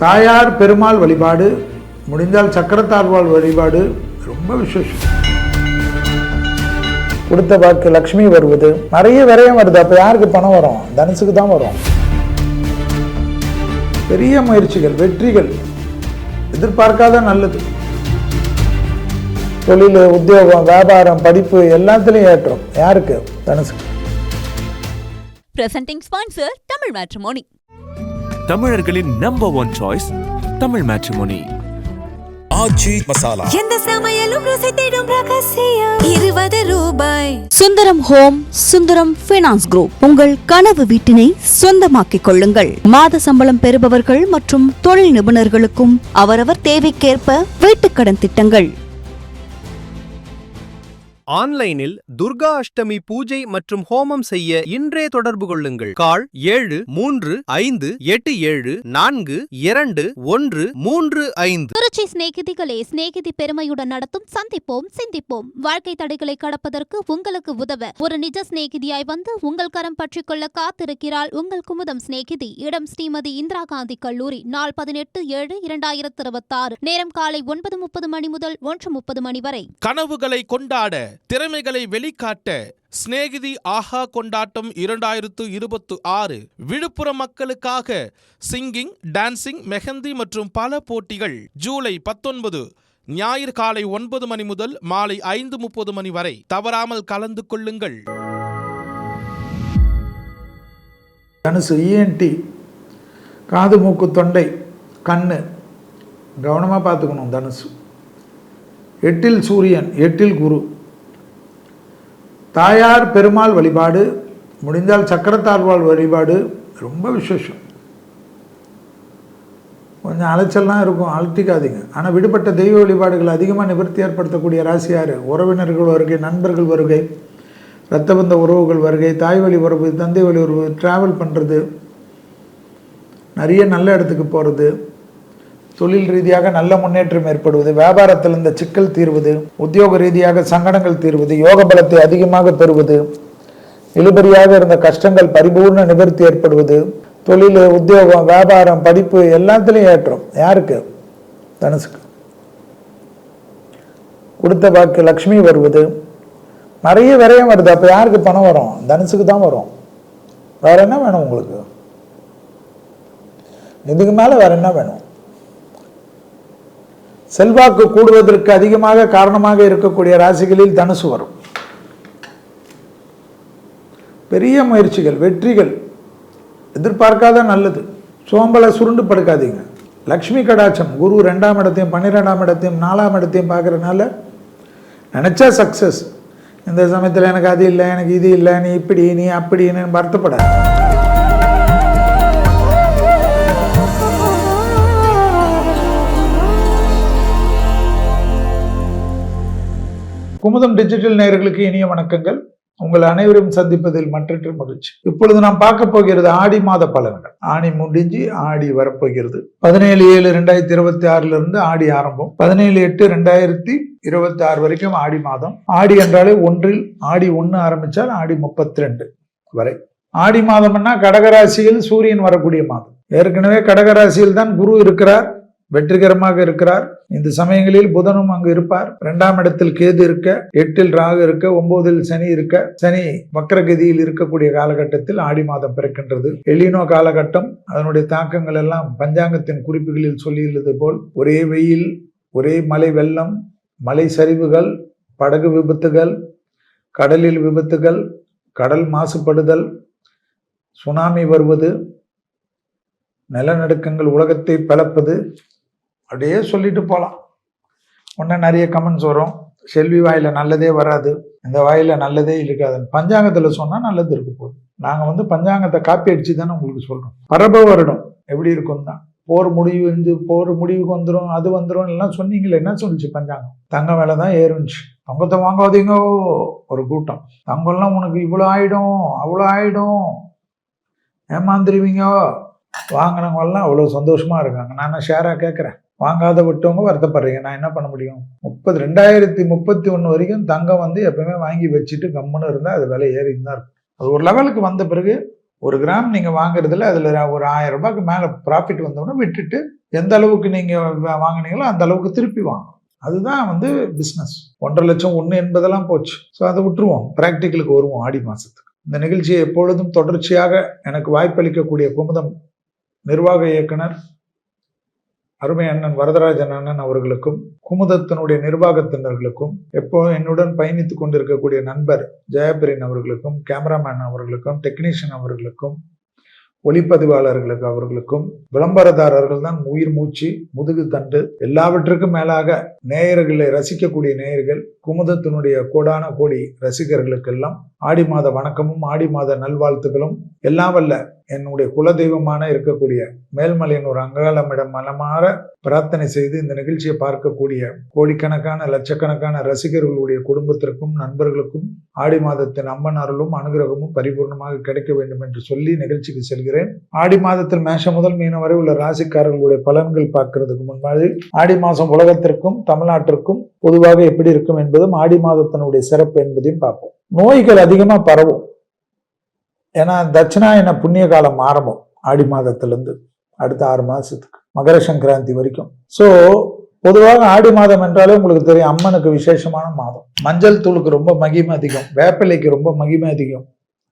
தாயார் பெருமாள் வழிபாடு, முடிந்தால் சக்கரத்தாழ்வாள் வழிபாடு ரொம்ப விசேஷம். கொடுத்த வாக்கு லக்ஷ்மி வருவது, நிறைய விரயம் வருது. அப்ப யாருக்கு பணம் வரும்? தனுசுக்கு தான் வரும். பெரிய முயற்சிகள், வெற்றிகள், எதிர்பார்க்காத நல்லது. தொழில், உத்தியோகம், வியாபாரம், படிப்பு எல்லாத்திலையும் ஏற்றம். யாருக்கு? தனுசுக்கு. Presenting sponsor Tamil matrimony. தமிழர்களின் நம்பர் 1 சாய்ஸ் தமிழ் மேட்ரிமோனி. ஆச்சி மசாலா, எந்த சமையலும் ருசி தேடும் ரகசியம் 20 ரூபாய். Sundaram home, Sundaram finance group. உங்கள் கனவு வீட்டினை சொந்தமாக்கிக் கொள்ளுங்கள். மாத சம்பளம் பெறுபவர்கள் மற்றும் தொழில் நிபுணர்களுக்கும் அவரவர் தேவைக்கேற்ப வீட்டுக்கடன் திட்டங்கள். ஆன்லைனில் துர்கா அஷ்டமி பூஜை மற்றும் ஹோமம் செய்ய இன்றே தொடர்பு கொள்ளுங்கள். கால் 735747421335. திருச்சி சிநேகிதிகளே, சிநேகிதி பெருமையுடன் நடத்தும் சந்திப்போம் சிந்திப்போம். வாழ்க்கை தடைகளை கடப்பதற்கு உங்களுக்கு உதவ ஒரு நிஜ சிநேகிதியாய் வந்து உங்கள் கரம் பற்றிக் கொள்ள காத்திருக்கிறாள் உங்கள் குமுதம் சிநேகிதி. இடம் ஸ்ரீமதி இந்திரா காந்தி கல்லூரி. நாள் 18/7/2026. நேரம் காலை 9:30 மணி முதல் 1:30 மணி வரை. கனவுகளை கொண்டாட, திறமைகளை வெளிக்காட்ட சிநேகிதி ஆஹா கொண்டாட்டம் 2026. விழுப்புரம் மக்களுக்காக சிங்கிங், டான்சிங், மெஹந்தி மற்றும் பல போட்டிகள். ஜூலை 19 ஞாயிறு காலை 9 மணி முதல் மாலை 5:30 மணி வரை. தவறாமல் கலந்து கொள்ளுங்கள். தனுசு ENT, காது, மூக்கு, தொண்டை, கண்ணு கவனமாக பார்த்துக்கணும். தனுசு 8இல் சூரியன், 8இல் குரு. தாயார் பெருமாள் வழிபாடு, முடிந்தால் சக்கரத்தாழ்வாள் வழிபாடு ரொம்ப விசேஷம். கொஞ்சம் அலைச்சல்லாம் இருக்கும், அழட்டிக்காதீங்க. ஆனால் விடுபட்ட தெய்வ வழிபாடுகள் அதிகமாக நிவர்த்தி ஏற்படுத்தக்கூடிய ராசி யார்? உறவினர்கள் வருகை, நண்பர்கள் வருகை, இரத்த பந்த உறவுகள் வருகை, தாய் வழி உறவு, தந்தை வழி உறவு, ட்ராவல் பண்ணுறது, நிறைய நல்ல இடத்துக்கு போகிறது, தொழில் ரீதியாக நல்ல முன்னேற்றம் ஏற்படுவது, வியாபாரத்தில் இந்த சிக்கல் தீர்வது, உத்தியோக ரீதியாக சங்கடங்கள் தீர்வது, யோக பலத்தை அதிகமாக பெறுவது, இழுபறியாக இருந்த கஷ்டங்கள் பரிபூர்ண நிவர்த்தி ஏற்படுவது, தொழில், உத்தியோகம், வியாபாரம், படிப்பு எல்லாத்திலையும் ஏற்றம். யாருக்கு? தனுசுக்கு. கொடுத்த வாக்கு லக்ஷ்மி வருவது, நிறைய விரயம் வருது. அப்ப யாருக்கு பணம் வரும்? தனுசுக்கு தான் வரும். வேற என்ன வேணும் உங்களுக்கு? இதுக்கு மேல வேற என்ன வேணும்? செல்வாக்கு கூடுவதற்கு அதிகமாக காரணமாக இருக்கக்கூடிய ராசிகளில் தனுசு வரும். பெரிய முயற்சிகள், வெற்றிகள், எதிர்பார்க்காத நல்லது. சோம்பலை சுருண்டு படுக்காதீங்க. லக்ஷ்மி கடாட்சம். குரு 2ஆம் இடத்தையும் 12ஆம் இடத்தையும் 4ஆம் இடத்தையும் பார்க்கறதுனால நினைச்சா சக்சஸ். இந்த சமயத்தில் எனக்கு அது இல்லை, எனக்கு இது இல்லை, நீ இப்படி, நீ அப்படின்னு வருத்தப்பட. குமுதம் டிஜிட்டல் நேயர்களுக்கு இனிய வணக்கங்கள். உங்கள் அனைவரும் சந்திப்பதில் மற்றற்ற மகிழ்ச்சி. இப்பொழுது நாம் பார்க்க போகிறது ஆடி மாத பலன்கள். ஆணி முடிஞ்சு ஆடி வரப்போகிறது. 17/7/2026 ஆடி ஆரம்பம். 17/8/2026 வரைக்கும் ஆடி மாதம். ஆடி என்றாலே ஒன்றில் ஆடி 1 ஆரம்பிச்சால் ஆடி 32 வரை. ஆடி மாதம்னா கடகராசியில் சூரியன் வரக்கூடிய மாதம். ஏற்கனவே கடகராசியில் தான் குரு இருக்கிறார், வெற்றிகரமாக இருக்கிறார். இந்த சமயங்களில் புதனும் அங்கு இருப்பார். 2ஆம் இடத்தில் கேது இருக்க, 8இல் ராகு இருக்க, 9இல் சனி இருக்க, சனி வக்ரகதியில் இருக்கக்கூடிய காலகட்டத்தில் ஆடி மாதம் பிறக்கின்றது. எலினோ காலகட்டம். அதனுடைய தாக்கங்கள் எல்லாம் பஞ்சாங்கத்தின் குறிப்புகளில் சொல்லியுள்ளது போல் ஒரே வெயில், ஒரே மலை வெள்ளம், மலை சரிவுகள், படகு விபத்துகள், கடலில் விபத்துகள், கடல் மாசுபடுதல், சுனாமி வருவது, நிலநடுக்கங்கள் உலகத்தை பிளப்பது, அப்படியே சொல்லிட்டு போகலாம். உடனே நிறைய கமெண்ட்ஸ் வரும். செல்வி வாயில நல்லதே வராது, இந்த வாயில நல்லதே இருக்காது. பஞ்சாங்கத்தில் சொன்னால் நல்லது இருக்க போகுது. நாங்கள் பஞ்சாங்கத்தை காப்பி அடிச்சு தானே உங்களுக்கு சொல்கிறோம். பரப வருடம் எப்படி இருக்கும் தான். போர் முடிவுக்கு வந்துடும், அது வந்துடும் எல்லாம் சொன்னீங்களே. என்ன சொல்லிச்சு பஞ்சாங்கம்? தங்கம் விலை தான் ஏறுச்சு. தங்கத்தை வாங்காதீங்க ஒரு கூட்டம். தங்கம்லாம் உனக்கு இவ்வளோ ஆயிடும், அவ்வளோ ஆயிடும், ஏமாந்துருவீங்க. வாங்கினவங்கெல்லாம் அவ்வளோ சந்தோஷமா இருக்காங்க. நான் ஷேராக கேட்குறேன். வாங்காத விட்டவங்க வருத்தப்படுறீங்க. நான் என்ன பண்ண முடியும்? 2031 வரைக்கும் தங்கம் எப்பவுமே வாங்கி வச்சுட்டு கம்முன்னு இருந்தால் அது விலை ஏறின்னு தான் இருக்கும். அது ஒரு லெவலுக்கு வந்த பிறகு 1 கிராம் நீங்கள் வாங்குறதுல அதில் ஒரு 1000 ரூபாய்க்கு மேலே ப்ராஃபிட் வந்தோடனே விட்டுட்டு எந்த அளவுக்கு நீங்கள் வாங்கினீங்களோ அந்த அளவுக்கு திருப்பி வாங்கணும். அதுதான் வந்து பிஸ்னஸ். 1.5 லட்சம் ஒன்று என்பதெல்லாம் போச்சு. ஸோ அதை விட்டுருவோம், ப்ராக்டிக்கலுக்கு வருவோம். ஆடி மாதத்துக்கு இந்த நிகழ்ச்சியை எப்பொழுதும் தொடர்ச்சியாக எனக்கு வாய்ப்பளிக்கக்கூடிய குமுதம் நிர்வாக இயக்குனர் அருமை அண்ணன் வரதராஜன் அண்ணன் அவர்களுக்கும், குமுதத்தினுடைய நிர்வாகத்தினர்களுக்கும், எப்போ என்னுடன் பயணித்துக் கொண்டிருக்கக்கூடிய நண்பர் ஜெயபிரின் அவர்களுக்கும், கேமராமேன் அவர்களுக்கும், டெக்னீஷியன் அவர்களுக்கும், ஒளிப்பதிவாளர்களுக்கு அவர்களுக்கும், விளம்பரதாரர்கள் தான் உயிர் மூச்சு, முதுகு தண்டு, எல்லாவற்றுக்கும் மேலாக நேயர்களை ரசிக்கக்கூடிய நேயர்கள், குமுதத்தினுடைய கோடான கோடி ரசிகர்களுக்கெல்லாம் ஆடி மாத வணக்கமும் ஆடி மாத நல்வாழ்த்துக்களும். எல்லாம் வல்ல என்னுடைய குலதெய்வமான இருக்கக்கூடிய மேல்மலையனூர் அங்காளமிடம் மனமாற பிரார்த்தனை செய்து இந்த நிகழ்ச்சியை பார்க்கக்கூடிய கோடிக்கணக்கான லட்சக்கணக்கான ரசிகர்களுடைய குடும்பத்திற்கும் நண்பர்களுக்கும் ஆடி மாதத்தின் அம்மன் அருளும் அனுகிரகமும் பரிபூர்ணமாக கிடைக்க வேண்டும் என்று சொல்லி நிகழ்ச்சிக்கு செல்கிறேன். ஆடி மாதத்தில் மேஷம் முதல் மீனம் வரை உள்ள ராசிக்காரர்களுடைய பலன்கள் பார்க்கிறதுக்கு முன்பாக ஆடி மாதம் உலகத்திற்கும் தமிழ்நாட்டிற்கும் பொதுவாக எப்படி இருக்கும் என்பதும் ஆடி மாதத்தினுடைய சிறப்பு என்பதையும் பார்ப்போம். நோய்கள் அதிகமா பரவும். ஏன்னா தட்சிணாயன புண்ணிய காலம் ஆரம்பம் ஆடி மாதத்திலிருந்து அடுத்த 6 மாசத்துக்கு மகர சங்கராந்தி வரைக்கும். ஸோ பொதுவாக ஆடி மாதம் என்றாலே உங்களுக்கு தெரியும், அம்மனுக்கு விசேஷமான மாதம். மஞ்சள் தூளுக்கு ரொம்ப மகிமை அதிகம், வேப்பிலைக்கு ரொம்ப மகிமை அதிகம்,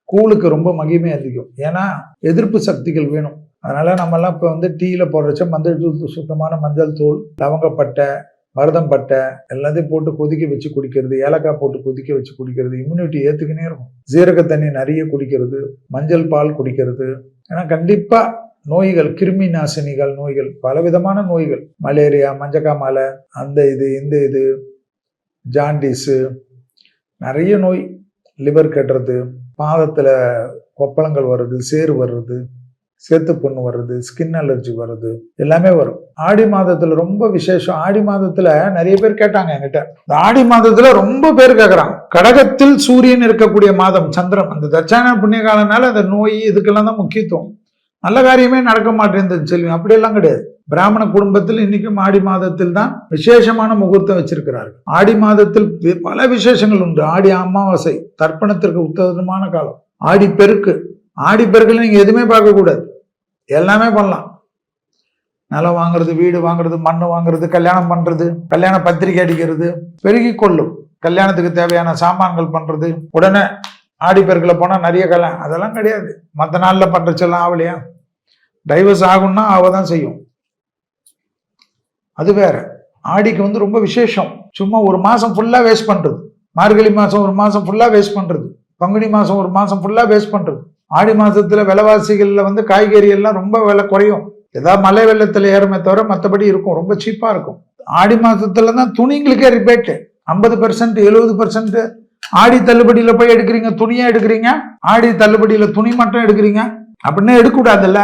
கூழுக்கு ரொம்ப மகிமை அதிகம். ஏன்னா எதிர்ப்பு சக்திகள் வேணும். அதனால நம்மெல்லாம் இப்போ வந்து டீயில போடுறச்ச மஞ்சள் தூள், சுத்தமான மஞ்சள் தூள், லவங்கப்பட்டை, மருதம் பட்டை எல்லாத்தையும் போட்டு கொதிக்க வச்சு குடிக்கிறது, ஏலக்காய் போட்டு கொதிக்க வச்சு குடிக்கிறது, இம்யூனிட்டி ஏற்றுக்கினே இருக்கும். சீரக தண்ணி நிறைய குடிக்கிறது, மஞ்சள் பால் குடிக்கிறது. ஏன்னா கண்டிப்பா நோய்கள், கிருமி நாசினிகள் நோய்கள், பலவிதமான நோய்கள், மலேரியா, மஞ்சக்காமாலை, அந்த இந்த இது ஜாண்டிஸு, நிறைய நோய், லிவர் கட்டுறது, பாதத்துல கொப்பளங்கள் வருது, சேறு வர்றது, சேத்து புண்ணு வருது, ஸ்கின் அலர்ஜி வருது, எல்லாமே வரும். ஆடி மாதத்துல ரொம்ப விசேஷம். ஆடி மாதத்துல நிறைய பேர் கேட்டாங்க என்கிட்ட, இந்த ஆடி மாதத்துல ரொம்ப பேர் கேட்கறாங்க. கடகத்தில் சூரியன் இருக்கக்கூடிய மாதம், சந்திரன், அந்த தட்சாயன புண்ணிய காலனால அந்த நோய் இதுக்கெல்லாம் தான் முக்கியத்துவம். நல்ல காரியமே நடக்க மாட்டேங்குது செல்வி, அப்படியெல்லாம் கிடையாது. பிராமண குடும்பத்தில் இன்னைக்கும் ஆடி மாதத்தில் தான் விசேஷமான முகூர்த்தம் வச்சிருக்கிறார்கள். ஆடி மாதத்தில் பல விசேஷங்கள் உண்டு. ஆடி அமாவாசை தர்ப்பணத்திற்கு உத்தமமான காலம். ஆடி பெருக்கு, ஆடி பெருக்கில் நீங்க எதுவுமே பார்க்க கூடாது, எல்லாமே பண்ணலாம். நிலம் வாங்குறது, வீடு வாங்குறது, மண்ணு வாங்குறது, கல்யாணம் பண்றது, கல்யாண பத்திரிகை அடிக்கிறது, பெருகி கொள்ளும். கல்யாணத்துக்கு தேவையான சாமான்கள் பண்றது, உடனே ஆடி பெருக்கில் போனா நிறைய கல்யாணம், அதெல்லாம் கிடையாது. மற்ற நாள்ல பண்றச்செல்லாம் ஆகலையா? டைவர்ஸ் ஆகும்னா அவதான் செய்யும், அது வேற. ஆடிக்கு வந்து ரொம்ப விசேஷம். சும்மா ஒரு மாசம் ஃபுல்லா வேஸ்ட் பண்றது, மார்கழி மாசம் ஒரு மாசம் ஃபுல்லா வேஸ்ட் பண்றது, பங்குனி மாசம் ஒரு மாசம் ஃபுல்லா வேஸ்ட் பண்றது. ஆடி மாசத்துல விலைவாசிகள்ல வந்து காய்கறி எல்லாம் ரொம்ப விலை குறையும். ஏதாவது மழை வெள்ளத்துல ஏறுமே தவிர மற்றபடி இருக்கும், ரொம்ப சீப்பா இருக்கும். ஆடி மாசத்துல தான் துணிங்களுக்கே ரிபேட்டு 50%, 70%. ஆடி தள்ளுபடியில போய் எடுக்கிறீங்க, துணியா எடுக்கிறீங்க, ஆடி தள்ளுபடியில துணி மட்டும் எடுக்கிறீங்க அப்படின்னு எடுக்கக்கூடாதுல்ல.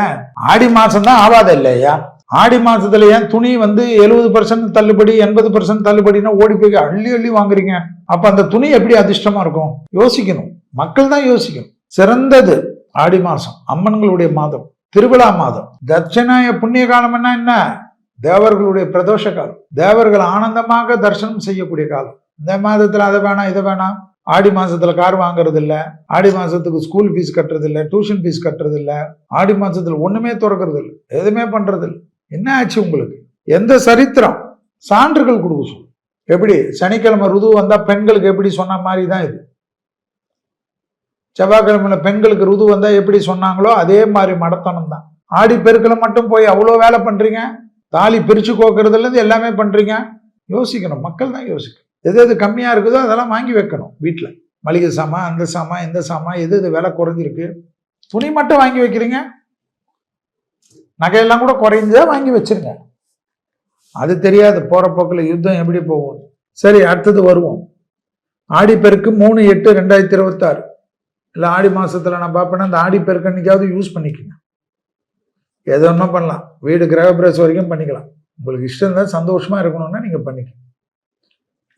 ஆடி மாசம் தான் ஆவாத இல்லையா? ஆடி மாசத்துல ஏன் துணி வந்து 70% தள்ளுபடி, 80% தள்ளுபடினா ஓடி போய் அள்ளி அள்ளி வாங்குறீங்க? அப்ப அந்த துணி எப்படி அதிர்ஷ்டமா இருக்கும்? யோசிக்கணும், மக்கள் தான் யோசிக்கணும். சிறந்தது ஆடி மாசம், அம்மன்களுடைய மாதம், திருவிழா மாதம். தட்சிணாய புண்ணிய காலம் என்ன? தேவர்களுடைய பிரதோஷ காலம், தேவர்கள் ஆனந்தமாக தரிசனம் செய்யக்கூடிய காலம். இந்த மாதத்துல அதை வேணாம் இதை வேணாம். ஆடி மாசத்துல கார் வாங்குறது இல்ல, ஆடி மாசத்துக்கு ஸ்கூல் ஃபீஸ் கட்டுறது இல்ல, டியூஷன் ஃபீஸ் கட்டுறது இல்ல, ஆடி மாசத்துல ஒண்ணுமே திறக்கிறது இல்லை, எதுவுமே பண்றது இல்லை. என்ன ஆச்சு உங்களுக்கு? எந்த சரித்திரம்? சான்றுகள் கொடுக்க சொல்லு. எப்படி சனிக்கிழமை ருது வந்தா பெண்களுக்கு எப்படி சொன்ன மாதிரி தான் இது. செவ்வாய்க்கிழமையில பெண்களுக்கு ருது வந்தா எப்படி சொன்னாங்களோ அதே மாதிரி மடத்தனம் தான். ஆடி பெருக்கில் மட்டும் போய் அவ்வளோ வேலை பண்றீங்க, தாலி பிரிச்சு கோக்குறதுல இருந்து எல்லாமே பண்றீங்க. யோசிக்கணும், மக்கள் தான் யோசிக்கணும். எது எது கம்மியா இருக்குதோ அதெல்லாம் வாங்கி வைக்கணும் வீட்டுல. மளிகை சாமான், அந்த சாமான், இந்த சாமான், எது எது விலை குறைஞ்சிருக்கு. துணி மட்டும் வாங்கி வைக்கிறீங்க, நகையெல்லாம் கூட குறைஞ்சா வாங்கி வச்சிருங்க. அது தெரியாது போற போக்கில் யுத்தம் எப்படி போகும். சரி, அடுத்தது வருவோம். ஆடி பெருக்கு 3/8/2026. இல்லை ஆடி மாசத்துல நான் பார்ப்பேன்னா இந்த ஆடி பெருக்கு அன்னைக்காவது யூஸ் பண்ணிக்கோங்க. எது ஒன்றும் பண்ணலாம், வீடு கிரகப்பிரவேசம் வரைக்கும் பண்ணிக்கலாம். உங்களுக்கு இஷ்டம் தான், சந்தோஷமா இருக்கணும்னா நீங்க பண்ணிக்கலாம்.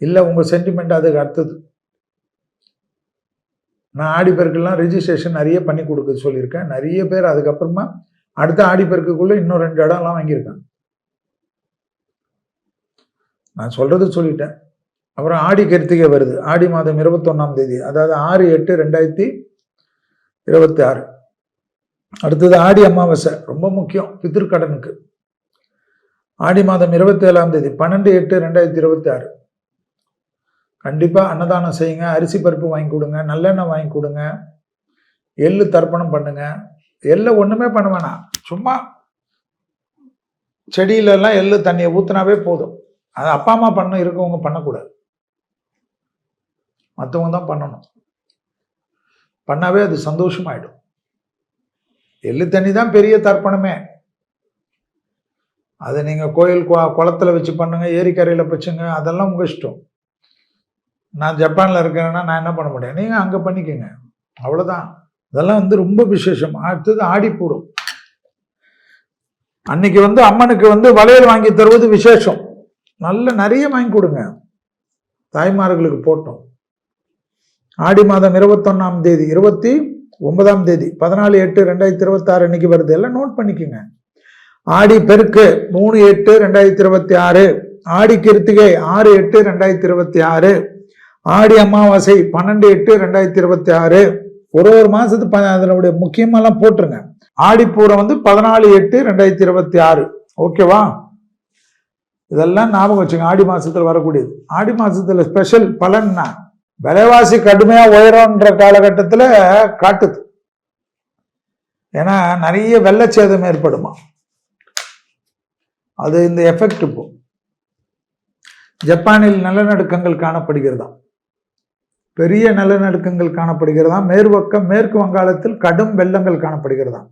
இல்லை உங்க சென்டிமெண்ட் அதுக்கு அடுத்தது. நான் ஆடி பெருக்கெல்லாம் ரெஜிஸ்ட்ரேஷன் நிறைய பண்ணி கொடுக்க சொல்லியிருக்கேன். நிறைய பேர் அதுக்கப்புறமா அடுத்த ஆடி பெருக்குக்குள்ள இன்னும் 2 இடம்லாம் வாங்கியிருக்காங்க. நான் சொல்றது சொல்லிட்டேன். அப்புறம் ஆடி கிருத்திகை வருது, ஆடி மாதம் 21ஆம் தேதி, அதாவது 6/8/2026. அடுத்தது ஆடி அமாவாசை, ரொம்ப முக்கியம் பித்ருக்கடனுக்கு. ஆடி மாதம் 27ஆம் தேதி 12/8/2026 கண்டிப்பாக அன்னதானம் செய்யுங்க. அரிசி பருப்பு வாங்கி கொடுங்க, நல்லெண்ணெய் வாங்கி கொடுங்க, எள்ளு தர்ப்பணம் பண்ணுங்க. எள்ளை ஒன்றுமே பண்ண வேணாம், சும்மா செடியிலெல்லாம் எள்ளு தண்ணியை ஊற்றினாவே போதும். அது அப்பா அம்மா இருக்கவங்க பண்ணக்கூடாது, மற்றவங்க தான் பண்ணணும். பண்ணாவே அது சந்தோஷமாயிடும். எள்ளு தண்ணி தான் பெரிய தர்ப்பணமே. அதை நீங்கள் கோயில் குளத்துல வச்சு பண்ணுங்க, ஏரிக்கரையில் வச்சுங்க, அதெல்லாம் உங்கள் இஷ்டம். நான் ஜப்பானில் இருக்கிறேன்னா நான் என்ன பண்ண முடியும், நீங்கள் அங்கே பண்ணிக்கோங்க, அவ்வளோதான். இதெல்லாம் ரொம்ப விசேஷம். அடுத்தது ஆடிப்பூரம். அன்னைக்கு அம்மனுக்கு வளையல் வாங்கி தருவது விசேஷம். நிறைய வாங்கி கொடுங்க, தாய்மார்களுக்கு போட்டோம். ஆடி மாதம் 21ஆம் தேதி 29ஆம் தேதி 14/8/2026 இன்னைக்கு வருது, எல்லாம் நோட் பண்ணிக்கோங்க. ஆடி பெருக்கு 3/8/2026, ஆடி கிருத்திகை 6/8/2026, ஆடி அமாவாசை 12/8/2026. ஒரு மாசத்துக்கு அதனுடைய முக்கியமெல்லாம் போட்டுருங்க. ஆடிப்பூரம் 14/8/2026. ஓகேவா? இதெல்லாம் ஞாபகம் வச்சுங்க. ஆடி மாசத்துல வரக்கூடியது. ஆடி மாசத்துல ஸ்பெஷல் பலன்னா விலைவாசி கடுமையா உயரம்ன்ற காலகட்டத்துல காட்டுது. ஏன்னா நிறைய வெள்ளச்சேதம் ஏற்படுமா, அது இந்த எஃபெக்ட். இப்போ ஜப்பானில் நிலநடுக்கங்கள் காணப்படுகிறதா, பெரிய நிலநடுக்கங்கள் காணப்படுகிறதா. மேற்கு வங்காளத்தில் கடும் வெள்ளங்கள் காணப்படுகிறதா.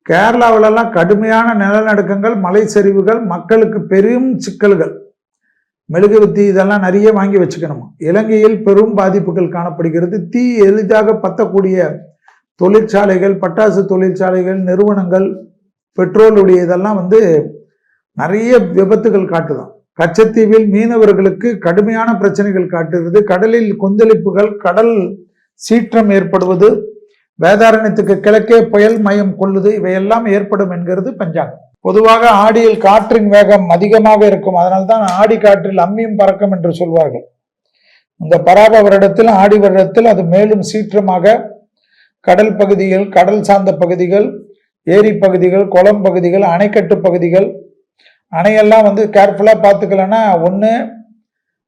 கேரளாவிலெல்லாம் கடுமையான நிலநடுக்கங்கள், மலை சரிவுகள், மக்களுக்கு பெரும் சிக்கல்கள். மெழுகுவர்த்தி இதெல்லாம் நிறைய வாங்கி வச்சுக்கணுமா. இலங்கையில் பெரும் பாதிப்புகள் காணப்படுகிறது. தீ எளிதாக பத்தக்கூடிய தொழிற்சாலைகள், பட்டாசு தொழிற்சாலைகள், நிறுவனங்கள், பெட்ரோலுடைய இதெல்லாம் நிறைய விபத்துகள் காட்டுதான். கச்சத்தீவில் மீனவர்களுக்கு கடுமையான பிரச்சனைகள் காட்டுகிறது. கடலில் கொந்தளிப்புகள், கடல் சீற்றம் ஏற்படுவது, வேதாரண்யத்துக்கு கிழக்கே புயல் மையம் கொள்ளுது, இவையெல்லாம் ஏற்படும் என்கிறது பஞ்சாங்கம். பொதுவாக ஆடியில் காற்றின் வேகம் அதிகமாக இருக்கும். அதனால்தான் ஆடி காற்றில் அம்மியும் பறக்கும் என்று சொல்வார்கள். இந்த பராப வருடத்தில், ஆடி வருடத்தில் அது மேலும் சீற்றமாக கடல் பகுதிகள், கடல் சார்ந்த பகுதிகள், ஏரி பகுதிகள், குளம் பகுதிகள், அணைக்கட்டு பகுதிகள், அணையெல்லாம் கேர்ஃபுல்லா பார்த்துக்கலன்னா ஒன்று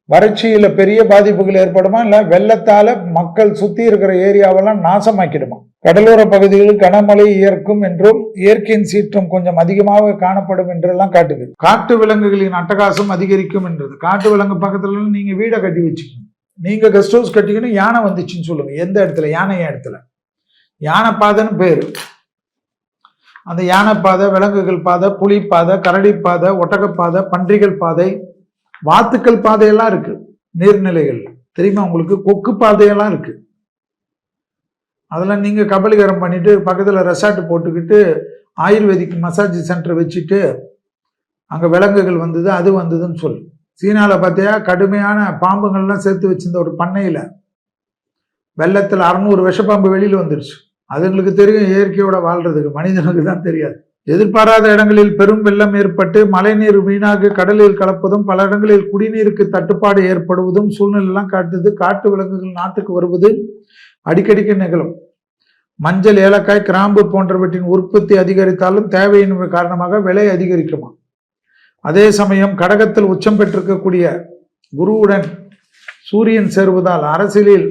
வறட்சியில பெரிய பாதிப்புகள் ஏற்படுமா, இல்லை வெள்ளத்தால மக்கள் சுத்தி இருக்கிற ஏரியாவெல்லாம் நாசமாக்கிடுமா. கடலோர பகுதிகளில் கனமழை இயற்கும் என்றும் இயற்கையின் சீற்றம் கொஞ்சம் அதிகமாக காணப்படும் என்றெல்லாம் காட்டுது. காட்டு விலங்குகளின் அட்டகாசம் அதிகரிக்கும் என்றது. காட்டு விலங்கு பக்கத்துல நீங்க வீடை கட்டி வச்சுக்கணும். நீங்க கெஸ்ட் ஹவுஸ் கட்டிக்கணும். யானை வந்துச்சுன்னு சொல்லுங்க. எந்த இடத்துல? யானை இடத்துல யானை பாதைன்னு பேரு. அந்த யானை பாதை, விலங்குகள் பாதை, புலி பாதை, கரடி பாதை, ஒட்டகப்பாதை, பன்றிகள் பாதை, வாத்துக்கள் பாதையெல்லாம் இருக்கு நீர்நிலைகள்ல. தெரியுமா உங்களுக்கு? கொக்கு பாதையெல்லாம் இருக்கு. அதெல்லாம் நீங்க கபலீகரம் பண்ணிட்டு பக்கத்துல ரெசார்ட் போட்டுக்கிட்டு ஆயுர்வேதிக் மசாஜ் சென்டர் வச்சுட்டு அங்க விலங்குகள் வந்தது, அது வந்ததுன்னு சொல்லு. சீனால பார்த்தியா கடுமையான பாம்புகள்லாம் சேர்த்து வச்சிருந்த ஒரு பண்ணையில வெள்ளத்துல 600 விஷப்பாம்பு வெளியில வந்துருச்சு. அதுங்களுக்கு தெரியும் இயற்கையோட வாழ்றதுக்கு, மனிதனுக்கு தான் தெரியாது. எதிர்பாராத இடங்களில் பெரும் வெள்ளம் ஏற்பட்டு மழைநீர் வீணாக கடலில் கலப்பதும், பல இடங்களில் குடிநீருக்கு தட்டுப்பாடு ஏற்படுவதும் சூழ்நிலையெல்லாம் காட்டுது. காட்டு விலங்குகள் நாட்டுக்கு வருவது அடிக்கடிக்கு நிகழும். மஞ்சள், ஏலக்காய், கிராம்பு போன்றவற்றின் உற்பத்தி அதிகரித்தாலும் தேவையின் காரணமாக விலை அதிகரிக்குமா. அதே சமயம் கடகத்தில் உச்சம் பெற்றிருக்கக்கூடிய குருவுடன் சூரியன் சேருவதால் அரசியலில்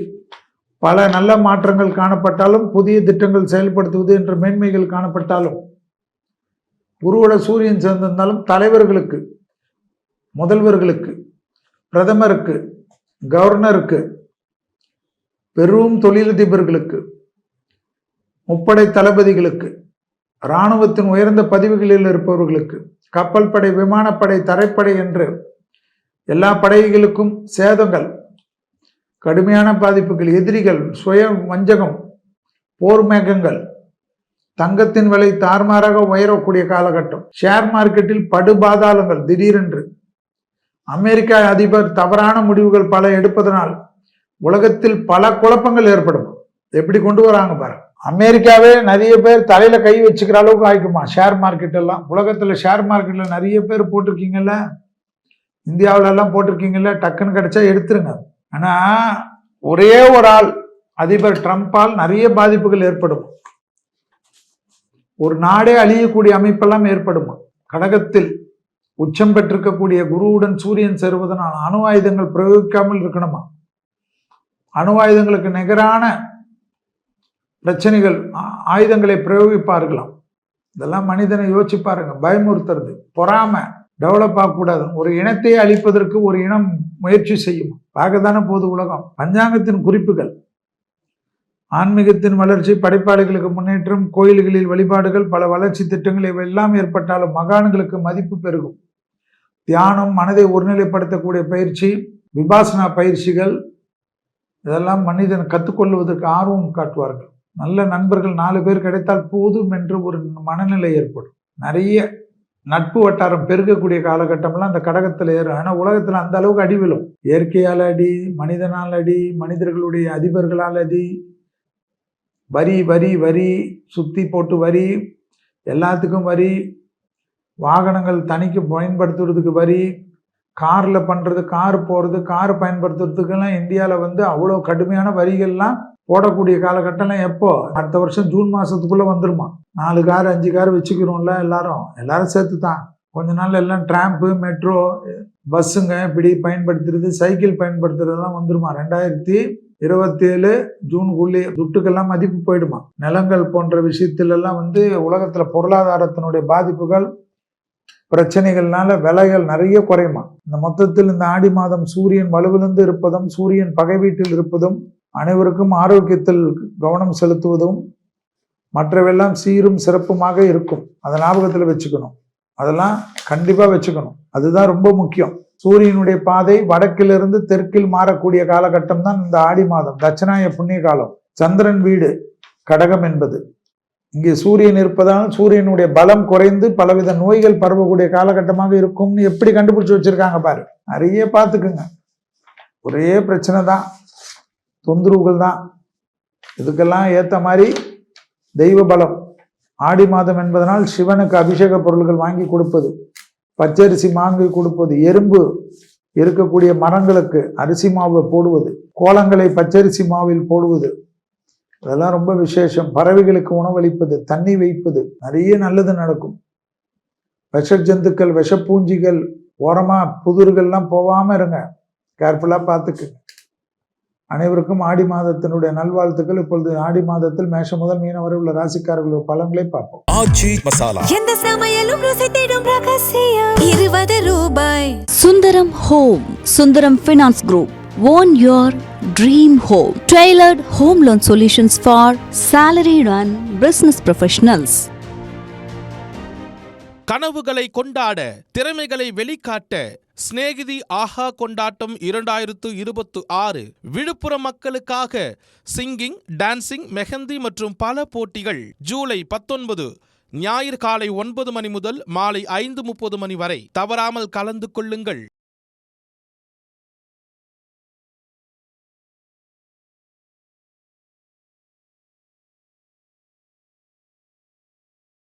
பல நல்ல மாற்றங்கள் காணப்பட்டாலும், புதிய திட்டங்கள் செயல்படுத்துவது என்ற மேன்மைகள் காணப்பட்டாலும், குருவோட சூரியன் சேர்ந்திருந்தாலும் தலைவர்களுக்கு, முதல்வர்களுக்கு, பிரதமருக்கு, கவர்னருக்கு, பெரும் தொழிலதிபர்களுக்கு, முப்படை தளபதிகளுக்கு, இராணுவத்தின் உயர்ந்த பதவிகளில் இருப்பவர்களுக்கு, கப்பல் படை, விமானப்படை, தரைப்படை என்று எல்லா படைகளுக்கும் சேதங்கள், கடுமையான பாதிப்புகள், எதிரிகள், சுய வஞ்சகம், போர் மேகங்கள், தங்கத்தின் விலை தாறுமாறாக உயரக்கூடிய காலகட்டம், ஷேர் மார்க்கெட்டில் படுபாதாளங்கள் திடீரென்று, அமெரிக்க அதிபர் தவறான முடிவுகள் பல எடுப்பதனால் உலகத்தில் பல குழப்பங்கள் ஏற்படும். எப்படி கொண்டு வராங்க பாருங்க. அமெரிக்காவே நிறைய பேர் தலையில கை வச்சுக்கிற அளவுக்கு ஆயிக்குமா ஷேர் மார்க்கெட் எல்லாம். உலகத்துல ஷேர் மார்க்கெட்ல நிறைய பேர் போட்டிருக்கீங்கல்ல, இந்தியாவில எல்லாம் போட்டிருக்கீங்கல்ல, டக்குன்னு கிடைச்சா எடுத்துருங்க. ஆனா ஒரே ஒரு ஆள் அதிபர் ட்ரம்பால் நிறைய பாதிப்புகள் ஏற்படும். ஒரு நாடே அழியக்கூடிய அமைப்பெல்லாம் ஏற்படுமா. கடகத்தில் உச்சம் பெற்றிருக்கக்கூடிய குருவுடன் சூரியன் சேருவதனால் அணு ஆயுதங்கள் பிரயோகிக்காமல் இருக்கணுமா? அணு ஆயுதங்களுக்கு நிகரான பிரச்சனைகள் ஆயுதங்களை பிரயோகிப்பார்களாம். இதெல்லாம் மனிதனை யோசிச்சு பாருங்க. பயமுறுத்துறது, பொறாமை டெவலப் ஆகக்கூடாது. ஒரு இனத்தையே அழிப்பதற்கு ஒரு இனம் முயற்சி செய்யும். பார்க்கத்தானே போது உலகம். பஞ்சாங்கத்தின் குறிப்புகள், ஆன்மீகத்தின் வளர்ச்சி, படைப்பாளிகளுக்கு முன்னேற்றம், கோயில்களில் வழிபாடுகள், பல வளர்ச்சி திட்டங்கள் இவையெல்லாம் ஏற்பட்டாலும் மகான்களுக்கு மதிப்பு பெருகும். தியானம், மனதை ஒருநிலைப்படுத்தக்கூடிய பயிற்சி, விபாசனா பயிற்சிகள், இதெல்லாம் மனிதன் கற்றுக்கொள்வதற்கு ஆர்வம் காட்டுவார்கள். நல்ல நண்பர்கள் 4 பேர் கிடைத்தால் போதும் என்று ஒரு மனநிலை ஏற்படும். நிறைய நட்பு வட்டாரம் பெருகக்கூடிய காலகட்டம்லாம் அந்த கடகத்தில் ஏறும். ஏன்னா உலகத்தில் அந்த அளவுக்கு அடி விழும். இயற்கையால் அடி, மனிதனால் அடி, மனிதர்களுடைய அதிபர்களால் அடி, வரி வரி வரி, சுத்தி போட்டு வரி, எல்லாத்துக்கும் வரி, வாகனங்கள் தனிக்கு பயன்படுத்துறதுக்கு வரி, காரில் பண்ணுறது, கார் போகிறது, கார் பயன்படுத்துறதுக்கெல்லாம் இந்தியாவில் அவ்வளோ கடுமையான வரிகள்லாம் போடக்கூடிய காலகட்டம்லாம் எப்போ? அடுத்த வருஷம் ஜூன் மாதத்துக்குள்ளே வந்துருமா. 4 கார் 5 கார் வச்சுக்கிறோம்ல எல்லாரும் சேர்த்து தான். கொஞ்ச நாள் எல்லாம் டிராம்பு, மெட்ரோ, பஸ்ஸுங்க இப்படி பயன்படுத்துறது, சைக்கிள் பயன்படுத்துறதெல்லாம் வந்துருமா. 2027 ஜூனுக்குள்ளே துட்டுக்கெல்லாம் மதிப்பு போயிடுமா. நிலங்கள் போன்ற விஷயத்திலெல்லாம் உலகத்தில் பொருளாதாரத்தினுடைய பாதிப்புகள், பிரச்சனைகள்னால விலைகள் நிறைய குறையுமா. இந்த மொத்தத்தில் இந்த ஆடி மாதம் சூரியன் வலுவிழந்து இருப்பதும், சூரியன் பகை வீட்டில் இருப்பதும், அனைவருக்கும் ஆரோக்கியத்தில் கவனம் செலுத்துவதும், மற்றவெல்லாம் சீரும் சிறப்புமாக இருக்கும். அதை ஞாபகத்தில் வச்சுக்கணும். அதெல்லாம் கண்டிப்பாக வச்சுக்கணும். அதுதான் ரொம்ப முக்கியம். சூரியனுடைய பாதை வடக்கிலிருந்து தெற்கில் மாறக்கூடிய காலகட்டம் தான் இந்த ஆடி மாதம், தட்சிணாய புண்ணிய காலம். சந்திரன் வீடு கடகம் என்பது. இங்கே சூரியன் இருப்பதால் சூரியனுடைய பலம் குறைந்து பலவித நோய்கள் பரவக்கூடிய காலகட்டமாக இருக்கும்னு எப்படி கண்டுபிடிச்சு வச்சிருக்காங்க பாரு. நிறைய பார்த்துக்குங்க. ஒரே பிரச்சனை தான், தொந்தரவுகள் தான். இதுக்கெல்லாம் ஏற்ற மாதிரி தெய்வ பலம். ஆடி மாதம் என்பதனால் சிவனுக்கு அபிஷேக பொருள்கள் வாங்கி கொடுப்பது, பச்சரிசி வாங்கி கொடுப்பது, எறும்பு இருக்கக்கூடிய மரங்களுக்கு அரிசி மாவு போடுவது, கோலங்களை பச்சரிசி மாவில் போடுவது, அதெல்லாம் ரொம்ப விசேஷம். பறவைகளுக்கு உணவளிப்பது, தண்ணி வைப்பது, நிறைய நல்லது நடக்கும். விஷ ஜந்துக்கள், விஷப்பூஞ்சிகள், ஓரமா புதிர்கள்லாம் போகாம இருங்க. கேர்ஃபுல்லா பார்த்துக்குங்க. அனைவருக்கும் ஆடி மாதத்தினுடைய நல்வாழ்த்துக்கள். இப்பொழுது ஆடி மாதத்தில் மேஷம் முதல் மீனம் வரை உள்ள ராசிக்காரர்களுடைய பலன்களை பார்ப்போம். ஆச்சி மசாலா. எந்த சமையலும் ருசி தேடும் ரகசியம் 20 ரூபாய். Sundaram home, Sundaram finance group. Own your dream home. Tailored home loan solutions for salaried and business professionals. கனவுகளை கொண்டாட, திறமைகளை வெளிக்காட்ட சிநேகிதி ஆஹா கொண்டாட்டம் 2026 விழுப்புரம் மக்களுக்காக சிங்கிங், டான்சிங், மெஹந்தி மற்றும் பல போட்டிகள். ஜூலை 19 ஞாயிறு காலை 9 மணி முதல் மாலை 5:30 மணி வரை. தவறாமல் கலந்து கொள்ளுங்கள்.